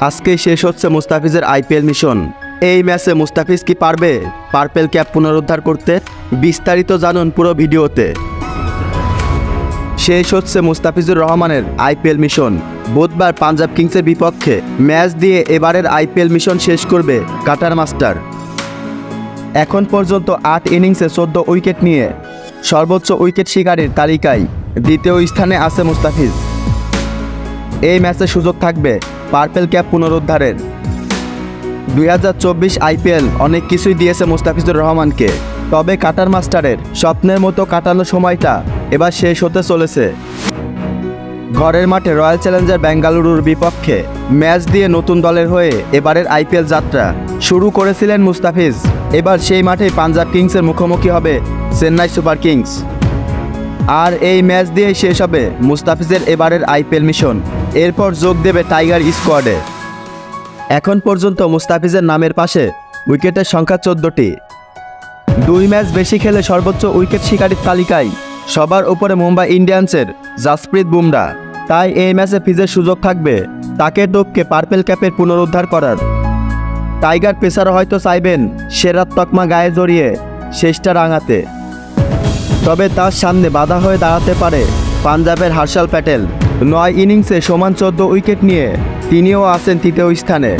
আজকেই শেষ হচ্ছে মুস্তাফিজের আইপিএল মিশন। এই ম্যাচে মুস্তাফিজ কি পারবে পার্পেল ক্যাপ পুনরুদ্ধার করতে? বিস্তারিত জানুন পুরো ভিডিওতে। শেষ হচ্ছে মুস্তাফিজুর রহমানের আইপিএল মিশন। বুধবার পাঞ্জাব কিংসের বিপক্ষে ম্যাচ দিয়ে এবারের আইপিএল মিশন শেষ করবে কাটার মাস্টার। এখন পর্যন্ত 8 ইনিংসে 14 উইকেট নিয়ে সর্বোচ্চ উইকেট শিকারীর তালিকায় দ্বিতীয় স্থানে আছে মুস্তাফিজ। এই ম্যাচে সুযোগ থাকবে পার্পেল ক্যাপ পুনরুদ্ধারের। 2024 আইপিএল অনেক কিছুই দিয়েছে মুস্তাফিজুর রহমানকে, তবে কাটার মাস্টারের স্বপ্নের মতো কাটানো সময়টা এবার শেষ হতে চলেছে। ঘরের মাঠে রয়্যাল চ্যালেঞ্জার বেঙ্গালুরুর বিপক্ষে ম্যাচ দিয়ে নতুন দলের হয়ে এবারের আইপিএল যাত্রা শুরু করেছিলেন মুস্তাফিজ। এবার সেই মাঠেই পাঞ্জাব কিংসের মুখোমুখি হবে চেন্নাই সুপার কিংস। আর এই ম্যাচ দিয়েই শেষ হবে মুস্তাফিজের এবারের আইপিএল মিশন। এরপর যোগ দেবে টাইগার স্কোয়াডে। এখন পর্যন্ত মুস্তাফিজের নামের পাশে উইকেটের সংখ্যা 14টি। 2 ম্যাচ বেশি খেলে সর্বোচ্চ উইকেট শিকারীর তালিকায় সবার উপরে মুম্বাই ইন্ডিয়ান্সের জাসপ্রীত বুমরা। তাই এই ম্যাচে ফিজের সুযোগ থাকবে তাকে টপকে পার্পেল ক্যাপের পুনরুদ্ধার করার। টাইগার পেসারও হয়তো চাইবেন সেরার তকমা গায়ে জড়িয়ে শেষটা রাঙাতে, তবে তার সামনে বাধা হয়ে দাঁড়াতে পারে পাঞ্জাবের হার্ষাল প্যাটেল। 9 ইনিংসে সমান 14 উইকেট নিয়ে তিনিও আছেন তৃতীয় স্থানে।